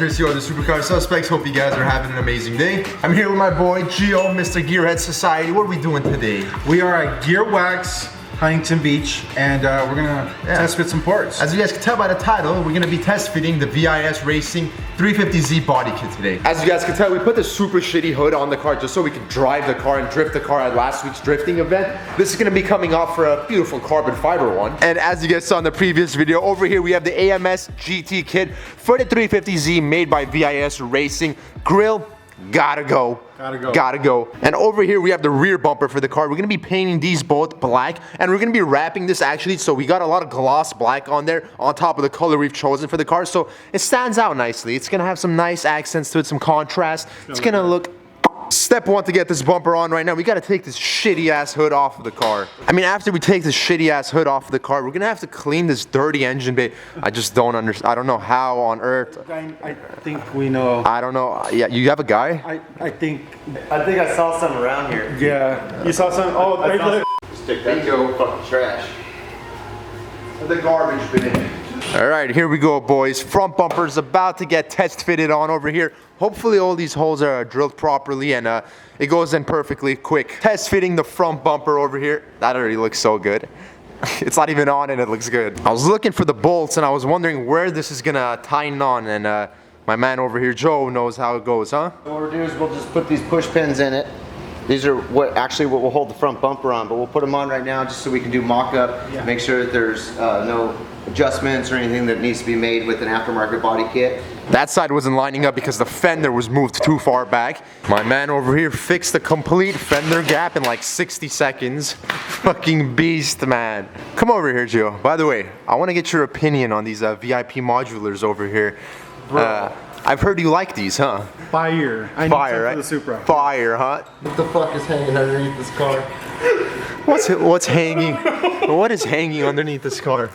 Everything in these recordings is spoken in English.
Chris here, the Supercar Suspects. Hope you guys are having an amazing day. I'm here with my boy Gio, Mr. Gearhead Society. What are we doing today? We are at Gear Wax, Huntington Beach, and we're gonna test fit some parts. As you guys can tell by the title, we're gonna be test fitting the VIS Racing 350Z body kit today. As you guys can tell, we put the super shitty hood on the car just so we could drive the car and drift the car at last week's drifting event. This is gonna be coming off for a beautiful carbon fiber one. And as you guys saw in the previous video, over here we have the Ams GT kit for the 350Z made by VIS Racing. Grill, gotta go. Gotta go. And over here we have the rear bumper for the car. We're gonna be painting these both black, and we're gonna be wrapping this actually, so we got a lot of gloss black on there on top of the color we've chosen for the car, so it stands out nicely. It's gonna have some nice accents to it, some contrast. It's gonna look. Step one to get this bumper on right now, we gotta take this shitty ass hood off of the car. I mean, after we take this shitty ass hood off of the car, we're gonna have to clean this dirty engine bay. I just don't understand. I don't know how on earth. I think we know. I don't know. Yeah, you have a guy? I think I saw some around here. Yeah. You saw some? Oh, there you Stick that to fucking trash. The garbage bin. All right, here we go, boys. Front bumper's about to get test fitted on over here. Hopefully all these holes are drilled properly and it goes in perfectly quick. Test fitting the front bumper over here. That already looks so good. It's not even on and it looks good. I was looking for the bolts and I was wondering where this is gonna tighten on, and my man over here, Joe, knows how it goes, huh? What we'll do is we'll just put these push pins in it. These are what will hold the front bumper on, but we'll put them on right now just so we can do mock-up, make sure that there's no adjustments or anything that needs to be made with an aftermarket body kit. That side wasn't lining up because the fender was moved too far back. My man over here fixed the complete fender gap in like 60 seconds. Fucking beast, man. Come over here, Joe. By the way, I want to get your opinion on these VIP modulars over here. I've heard you like these, huh? Fire. Fire, right? For the Supra. Fire, huh? What the fuck is hanging underneath this car? What's hanging? What is hanging underneath this car?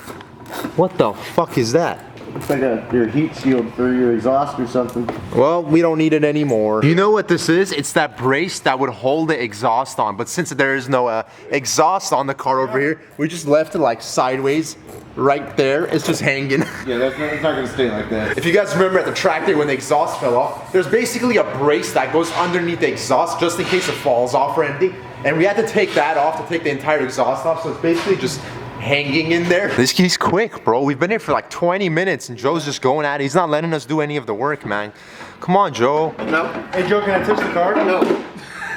What the fuck is that? Looks like your heat shield for your exhaust or something. Well, we don't need it anymore. You know what this is? It's that brace that would hold the exhaust on, but since there is no exhaust on the car over here, we just left it like sideways right there. It's just hanging. Yeah, it's not gonna stay like that. If you guys remember at the track day when the exhaust fell off, there's basically a brace that goes underneath the exhaust just in case it falls off or anything, and we had to take that off to take the entire exhaust off, so it's basically just hanging in there. He's quick, bro. We've been here for like 20 minutes and Joe's just going at it. He's not letting us do any of the work, man. Come on, Joe. No. Hey, Joe, can I touch the car? No.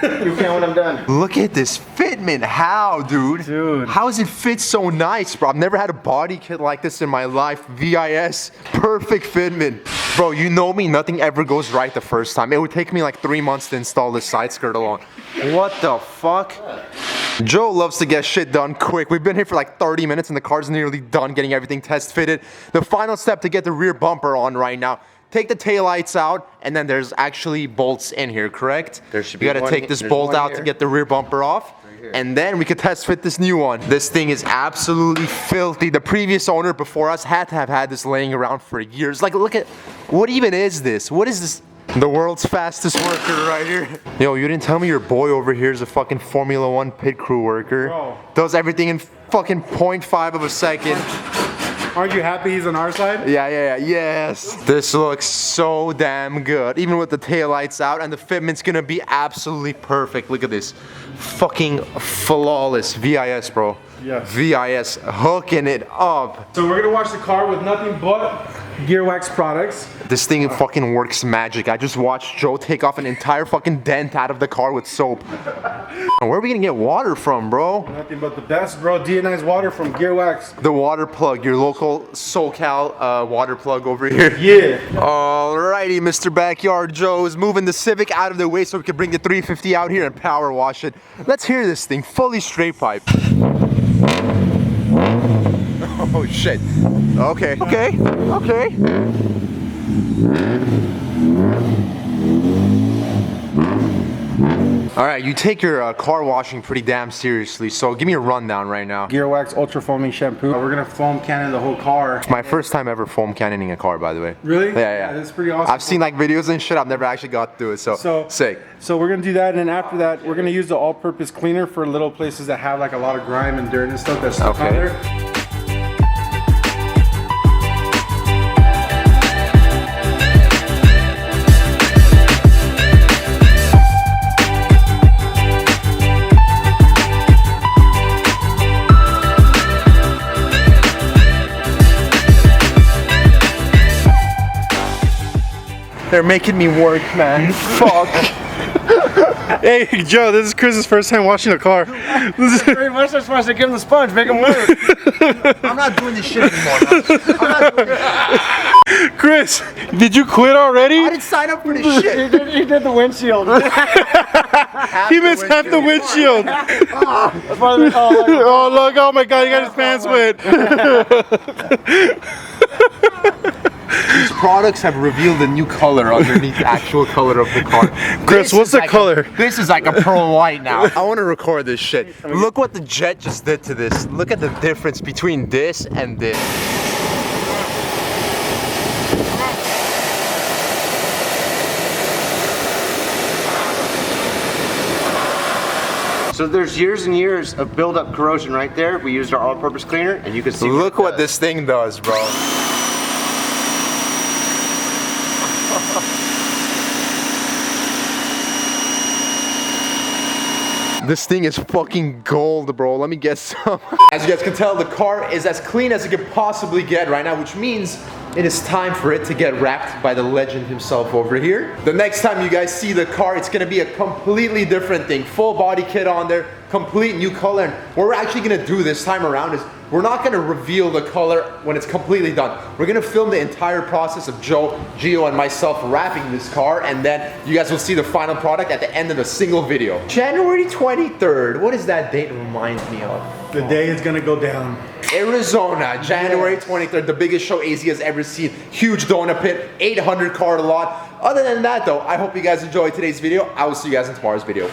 You can when I'm done. Look at this fitment. How, dude? How does it fit so nice, bro? I've never had a body kit like this in my life. VIS, perfect fitment. Bro, you know me, nothing ever goes right the first time. It would take me like 3 months to install this side skirt alone. What the fuck? Joe loves to get shit done quick. We've been here for like 30 minutes and the car's nearly done getting everything test fitted. The final step to get the rear bumper on right now. Take the taillights out, and then there's actually bolts in here, correct? There should be You gotta take this bolt out to get the rear bumper off. And then we could test fit this new one. This thing is absolutely filthy. The previous owner before us had to have had this laying around for years. Like, look at, what even is this? What is this? The world's fastest worker right here. Yo, you didn't tell me your boy over here is a fucking Formula 1 pit crew worker. Bro. Does everything in fucking 0.5 of a second. Aren't you happy he's on our side? Yeah, yes. This looks so damn good. Even with the taillights out, and the fitment's gonna be absolutely perfect. Look at this. Fucking flawless. VIS, bro. Yeah. VIS hooking it up. So we're gonna wash the car with nothing but Gear Wax products. This thing fucking works magic. I just watched Joe take off an entire fucking dent out of the car with soap. Where are we gonna get water from, bro? Nothing but the best, bro. Deionized water from Gear Wax. The water plug, your local SoCal water plug over here. Yeah. Alrighty, Mr. Backyard Joe is moving the Civic out of the way so we can bring the 350 out here and power wash it. Let's hear this thing, fully straight pipe. Oh shit. Okay. Alright, you take your car washing pretty damn seriously, so give me a rundown right now. Gear Wax Ultra Foaming Shampoo. We're gonna foam cannon the whole car. It's my first time ever foam cannoning a car, by the way. Really? Yeah. That's pretty awesome. I've seen like videos and shit, I've never actually got to do it, so sick. So we're gonna do that, and then after that, we're gonna use the all-purpose cleaner for little places that have like a lot of grime and dirt and stuff that's stuck on there. They're making me work, man. Fuck. Hey, Joe, this is Chris's first time washing a car. This is Very much I'm supposed to give him the sponge, make him work. I'm not doing this shit anymore, man. I'm not doing this. Chris, did you quit already? I didn't sign up for this shit. He did the windshield. He missed half the windshield. That's why they call it. Oh, look, oh my God, he got his pants wet. These products have revealed a new color underneath the actual color of the car. Chris, what's the color? This is like a pearl white now. I want to record this shit. Look what the Jet just did to this. Look at the difference between this and this. So there's years and years of build-up corrosion right there. We used our all-purpose cleaner, and you can see. Look what this thing does, bro. This thing is fucking gold, bro. Let me get some. As you guys can tell, the car is as clean as it could possibly get right now, which means it is time for it to get wrapped by the legend himself over here. The next time you guys see the car, it's gonna be a completely different thing. Full body kit on there, complete new color. And what we're actually gonna do this time around is we're not gonna reveal the color when it's completely done. We're gonna film the entire process of Joe, Gio, and myself wrapping this car, and then you guys will see the final product at the end of the single video. January 23rd, what does that date remind me of? The day is gonna go down. Arizona, January 23rd, the biggest show AZ has ever seen. Huge donut pit, 800 car lot. Other than that though, I hope you guys enjoyed today's video. I will see you guys in tomorrow's video.